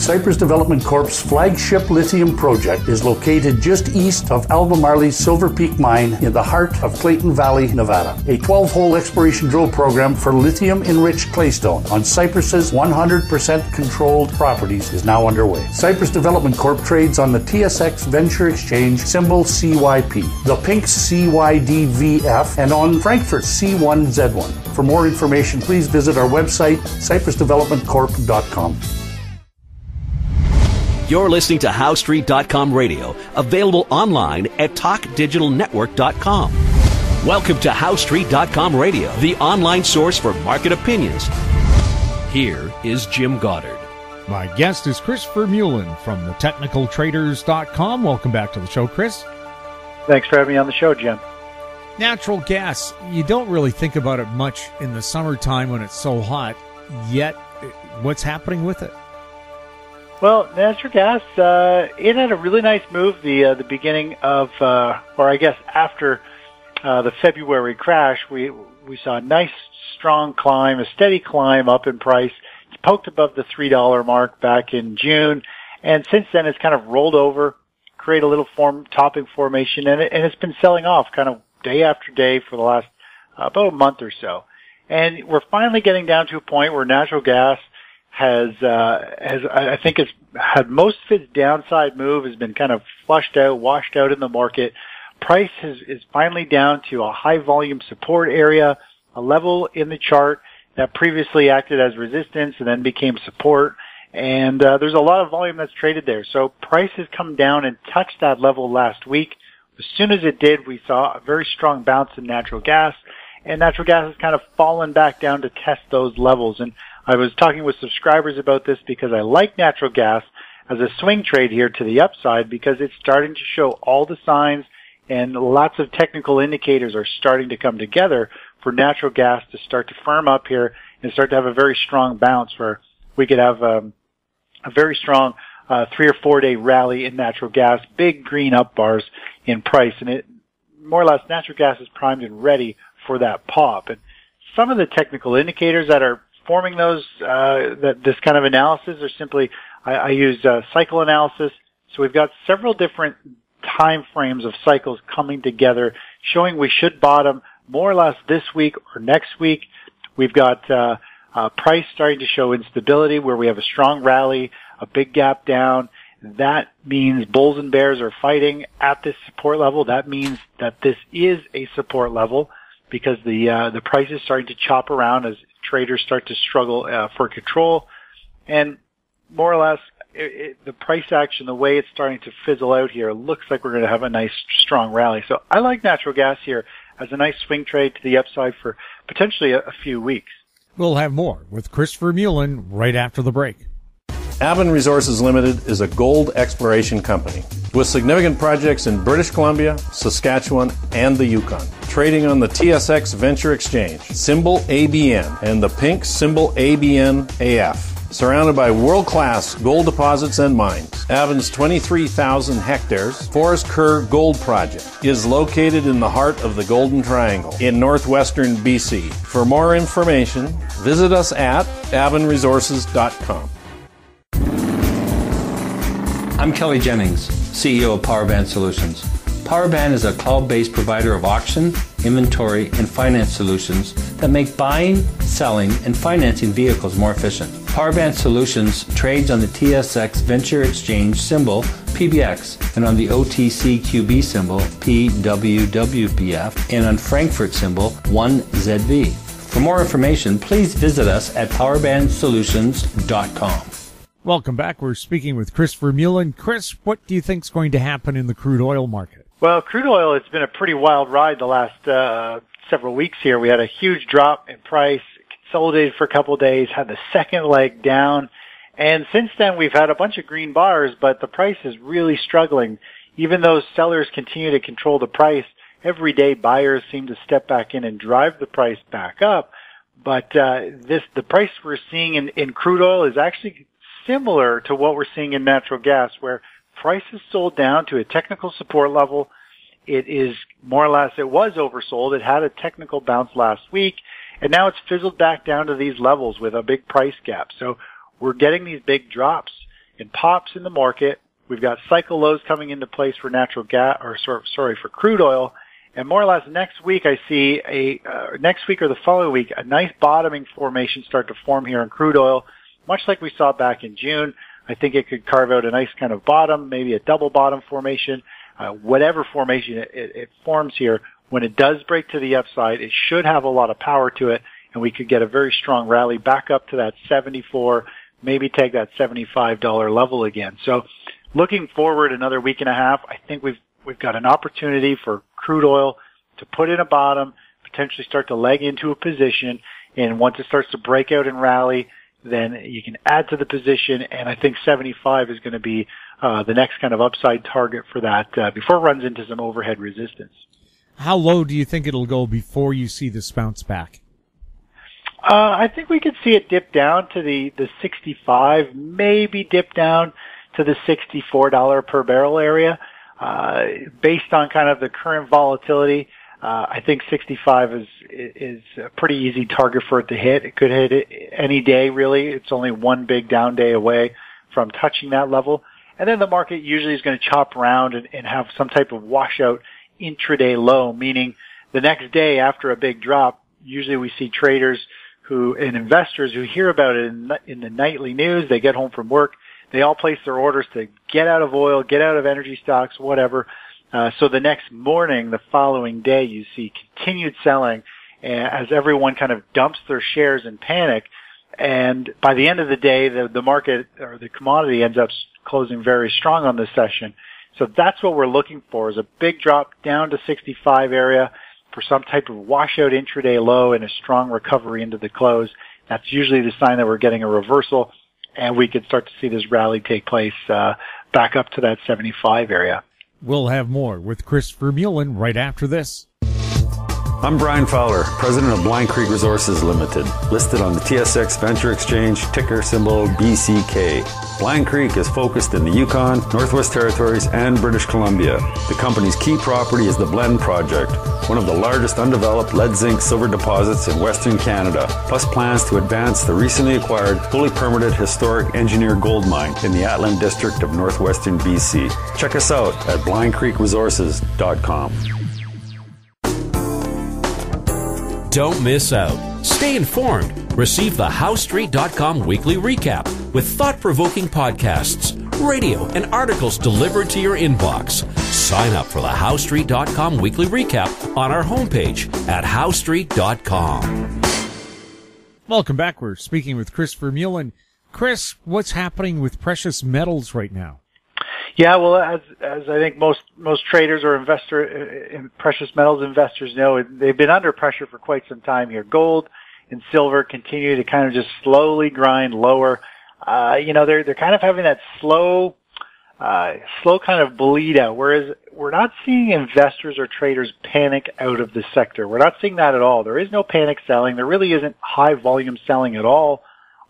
Cypress Development Corp's flagship lithium project is located just east of Albemarle's Silver Peak mine in the heart of Clayton Valley, Nevada. A 12-hole exploration drill program for lithium-enriched claystone on Cypress's 100% controlled properties is now underway. Cypress Development Corp trades on the TSX Venture Exchange, symbol CYP, the Pink CYDVF, and on Frankfurt C1Z1. For more information, please visit our website, cypressdevelopmentcorp.com. You're listening to HowStreet.com radio, available online at TalkDigitalNetwork.com. Welcome to HowStreet.com radio, the online source for market opinions. Here is Jim Goddard. My guest is Chris Vermeulen from thetechnicaltraders.com. Welcome back to the show, Chris. Thanks for having me on the show, Jim. Natural gas, you don't really think about it much in the summertime when it's so hot, yet what's happening with it? Well, natural gas, it had a really nice move the beginning of, or I guess after the February crash. We saw a nice, strong climb, a steady climb up in price. It's poked above the $3 mark back in June, and since then it's kind of rolled over, create a little topping formation, and it's been selling off kind of day after day for the last about a month or so. And we're finally getting down to a point where natural gas has I think it's had most of its downside move has been kind of washed out in the market. Price is finally down to a high volume support area, a level in the chart that previously acted as resistance and then became support. And there's a lot of volume that's traded there. So price has come down and touched that level last week. As soon as it did, we saw a very strong bounce in natural gas, and natural gas has kind of fallen back down to test those levels. And I was talking with subscribers about this because I like natural gas as a swing trade here to the upside because it's starting to show all the signs and lots of technical indicators are starting to come together for natural gas to start to firm up here and start to have a very strong bounce where we could have a very strong 3 or 4 day rally in natural gas, big green up bars in price. And it more or less natural gas is primed and ready for that pop. And some of the technical indicators that are forming those, this kind of analysis are simply, I use cycle analysis. So we've got several different time frames of cycles coming together showing we should bottom more or less this week or next week. We've got price starting to show instability where we have a strong rally, a big gap down. That means bulls and bears are fighting at this support level. That means that this is a support level because the price is starting to chop around as traders start to struggle for control. And more or less, the price action, the way it's starting to fizzle out here, looks like we're going to have a nice, strong rally. So I like natural gas here as a nice swing trade to the upside for potentially a few weeks. We'll have more with Chris Vermeulen right after the break. Avon Resources Limited is a gold exploration company with significant projects in British Columbia, Saskatchewan, and the Yukon. Trading on the TSX Venture Exchange, symbol ABN, and the pink symbol ABN-AF. Surrounded by world-class gold deposits and mines, Avon's 23,000 hectares Forest Kerr Gold Project is located in the heart of the Golden Triangle in northwestern BC. For more information, visit us at avonresources.com. I'm Kelly Jennings, CEO of Powerband Solutions. Powerband is a cloud-based provider of auction, inventory, and finance solutions that make buying, selling, and financing vehicles more efficient. Powerband Solutions trades on the TSX Venture Exchange symbol PBX and on the OTCQB symbol PWWPF and on Frankfurt symbol 1ZV. For more information, please visit us at powerbandsolutions.com. Welcome back. We're speaking with Chris Vermeulen. Chris, what do you think is going to happen in the crude oil market? Well, crude oil, it's been a pretty wild ride the last several weeks here. We had a huge drop in price, consolidated for a couple of days, had the second leg down, and since then we've had a bunch of green bars, but the price is really struggling. Even though sellers continue to control the price, every day buyers seem to step back in and drive the price back up. But the price we're seeing in crude oil is actually similar to what we're seeing in natural gas, where price is sold down to a technical support level. It is more or less, it was oversold. It had a technical bounce last week, and now it's fizzled back down to these levels with a big price gap. So we're getting these big drops in pops in the market. We've got cycle lows coming into place for natural gas, for crude oil. And more or less next week, I see next week or the following week, a nice bottoming formation start to form here in crude oil, much like we saw back in June. I think it could carve out a nice kind of bottom, maybe a double bottom formation, whatever formation it forms here. When it does break to the upside, it should have a lot of power to it, and we could get a very strong rally back up to that 74, maybe take that $75 level again. So looking forward another week and a half, I think we've got an opportunity for crude oil to put in a bottom, potentially start to leg into a position, and once it starts to break out and rally, then you can add to the position, and I think 75 is going to be the next kind of upside target for that before it runs into some overhead resistance. How low do you think it'll go before you see this bounce back? I think we could see it dip down to the 65, maybe dip down to the $64 per barrel area. Based on kind of the current volatility, I think 65 is a pretty easy target for it to hit. It could hit it any day, really. It's only one big down day away from touching that level. And then the market usually is going to chop around and have some type of washout intraday low, meaning the next day after a big drop, usually we see traders and investors who hear about it in the nightly news. They get home from work. They all place their orders to get out of oil, get out of energy stocks, whatever. So the next morning, the following day, you see continued selling as everyone kind of dumps their shares in panic. And by the end of the day, the market or the commodity ends up closing very strong on this session. So that's what we're looking for, is a big drop down to 65 area for some type of washout intraday low and a strong recovery into the close. That's usually the sign that we're getting a reversal, and we could start to see this rally take place back up to that 75 area. We'll have more with Chris Vermeulen right after this. I'm Brian Fowler, president of Blind Creek Resources Limited, listed on the TSX Venture Exchange, ticker symbol BCK. Blind Creek is focused in the Yukon, Northwest Territories, and British Columbia. The company's key property is the Blend Project, one of the largest undeveloped lead zinc silver deposits in Western Canada, plus plans to advance the recently acquired, fully permitted historic engineer gold mine in the Atlan District of Northwestern BC. Check us out at blindcreekresources.com. Don't miss out. Stay informed. Receive the HowStreet.com weekly recap with thought-provoking podcasts, radio, and articles delivered to your inbox. Sign up for the HowStreet.com weekly recap on our homepage at HowStreet.com. Welcome back. We're speaking with Chris Vermeulen. Chris, what's happening with precious metals right now? Yeah, well, as I think most traders or precious metals investors know, they've been under pressure for quite some time here. Gold and silver continue to kind of just slowly grind lower. They're kind of having that slow kind of bleed out, whereas we're not seeing investors or traders panic out of the sector. We're not seeing that at all. There is no panic selling. There really isn't high volume selling at all.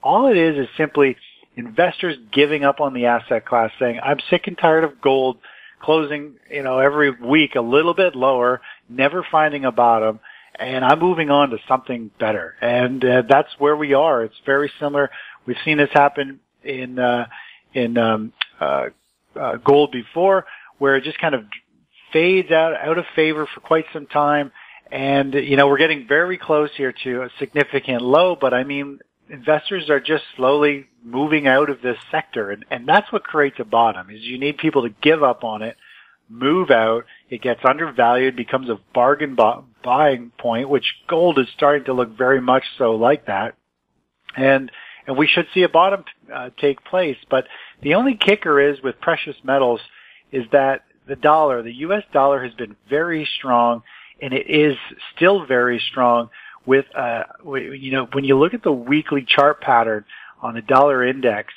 All it is simply investors giving up on the asset class, saying, I'm sick and tired of gold closing, every week a little bit lower, never finding a bottom, and I'm moving on to something better. And that's where we are. It's very similar. We've seen this happen in gold before, where it just kind of fades out of favor for quite some time. And, we're getting very close here to a significant low, but I mean, investors are just slowly moving out of this sector, and that's what creates a bottom, is you need people to give up on it, move out, it gets undervalued, becomes a bargain buying point, which gold is starting to look very much so like that, and we should see a bottom take place. But the only kicker is with precious metals is that the US dollar has been very strong, and it is still very strong. With, when you look at the weekly chart pattern on the dollar index,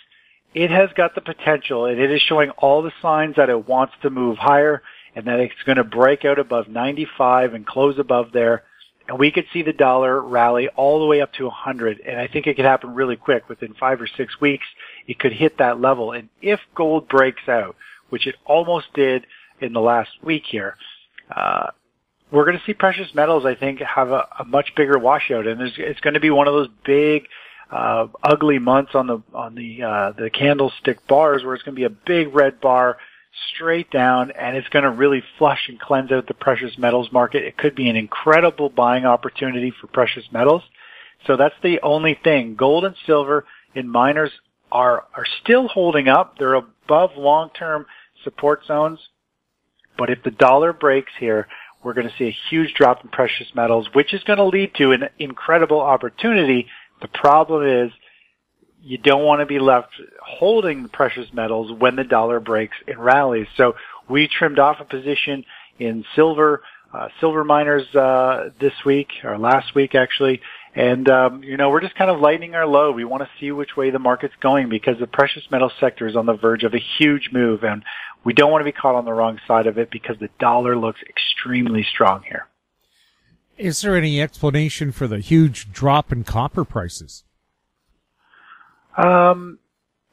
it has got the potential, and it is showing all the signs that it wants to move higher and that it's going to break out above 95 and close above there. And we could see the dollar rally all the way up to 100. And I think it could happen really quick. Within 5 or 6 weeks, it could hit that level. And if gold breaks out, which it almost did in the last week here, we're going to see precious metals, I think, have a much bigger washout, and it's going to be one of those big ugly months on the candlestick bars, where it's going to be a big red bar straight down, and it's going to really flush and cleanse out the precious metals market. It could be an incredible buying opportunity for precious metals. So that's the only thing. Gold and silver in miners are still holding up. They're above long-term support zones. But if the dollar breaks here, we're going to see a huge drop in precious metals, which is going to lead to an incredible opportunity. The problem is you don't want to be left holding the precious metals when the dollar breaks and rallies. So we trimmed off a position in silver miners this week, or last week actually. And, we're just kind of lightening our load. We want to see which way the market's going, because the precious metal sector is on the verge of a huge move, and we don't want to be caught on the wrong side of it because the dollar looks extremely strong here. Is there any explanation for the huge drop in copper prices? I'm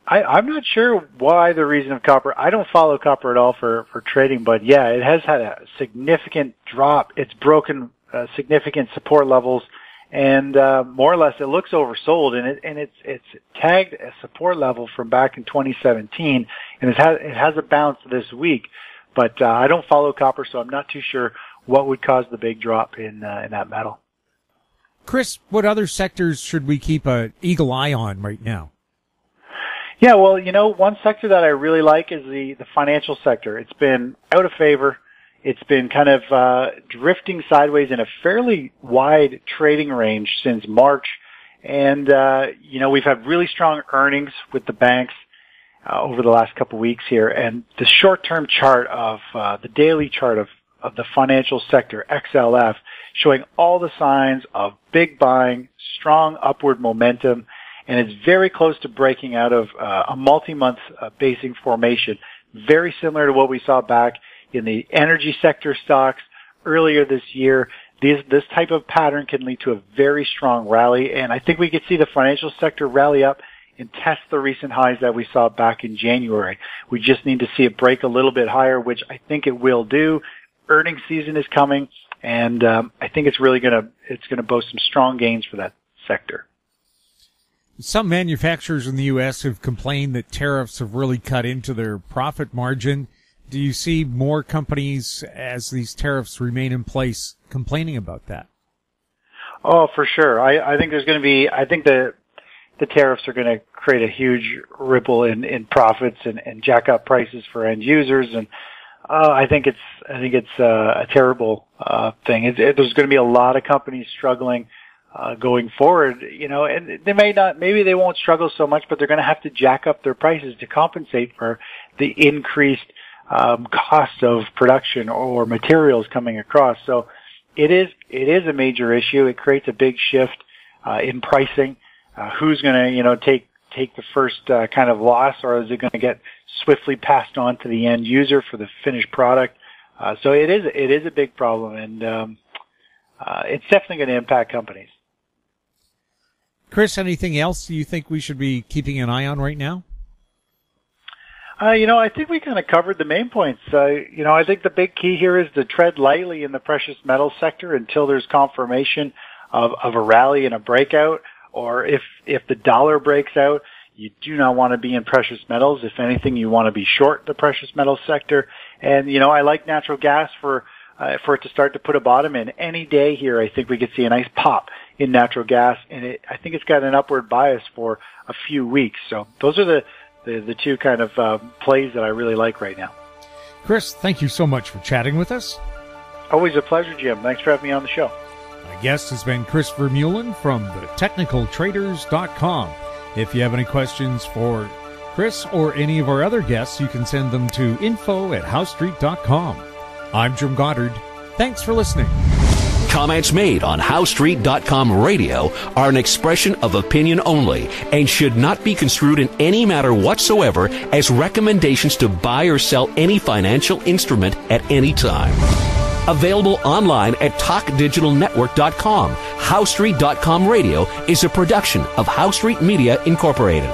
not sure why the reason of copper. I don't follow copper at all for trading, but yeah, it has had a significant drop. It's broken significant support levels. And more or less, it looks oversold, and it's tagged a support level from back in 2017, and it has a bounce this week. But I don't follow copper, so I'm not too sure what would cause the big drop in that metal. Chris, what other sectors should we keep an eagle eye on right now? Yeah, well, one sector that I really like is the financial sector. It's been out of favor. It's been kind of drifting sideways in a fairly wide trading range since March. And, we've had really strong earnings with the banks over the last couple of weeks here. And the short-term chart of the daily chart of the financial sector, XLF, showing all the signs of big buying, strong upward momentum, and it's very close to breaking out of a multi-month basing formation, very similar to what we saw back in the energy sector stocks earlier this year. This type of pattern can lead to a very strong rally, and I think we could see the financial sector rally up and test the recent highs that we saw back in January. We just need to see it break a little bit higher, which I think it will do. Earnings season is coming, and I think it's really gonna boast some strong gains for that sector. Some manufacturers in the U.S. have complained that tariffs have really cut into their profit margin. Do you see more companies, as these tariffs remain in place, complaining about that? Oh, for sure. I think there's going to be, I think the tariffs are going to create a huge ripple in profits and jack up prices for end users. And I think it's a terrible thing. There's going to be a lot of companies struggling going forward, and maybe they won't struggle so much, but they're going to have to jack up their prices to compensate for the increased cost of production or materials coming across. So it is a major issue. It creates a big shift in pricing. Who's going to take the first kind of loss, or is it going to get swiftly passed on to the end user for the finished product? So it is a big problem, and it's definitely going to impact companies. Chris, anything else you think we should be keeping an eye on right now? I think we kind of covered the main points. I think the big key here is to tread lightly in the precious metal sector until there's confirmation of a rally and a breakout, or if the dollar breaks out, you do not want to be in precious metals. If anything, you want to be short the precious metal sector. And, I like natural gas for it to start to put a bottom in. Any day here, I think we could see a nice pop in natural gas, and I think it's got an upward bias for a few weeks. So those are the two kind of plays that I really like right now. Chris, thank you so much for chatting with us. Always a pleasure, Jim. Thanks for having me on the show. My guest has been Chris Vermeulen from thetechnicaltraders.com. If you have any questions for Chris or any of our other guests, you can send them to info@housestreet.com. I'm Jim Goddard. Thanks for listening. Comments made on HowStreet.com radio are an expression of opinion only and should not be construed in any matter whatsoever as recommendations to buy or sell any financial instrument at any time. Available online at TalkDigitalNetwork.com. HowStreet.com radio is a production of HowStreet Media Incorporated.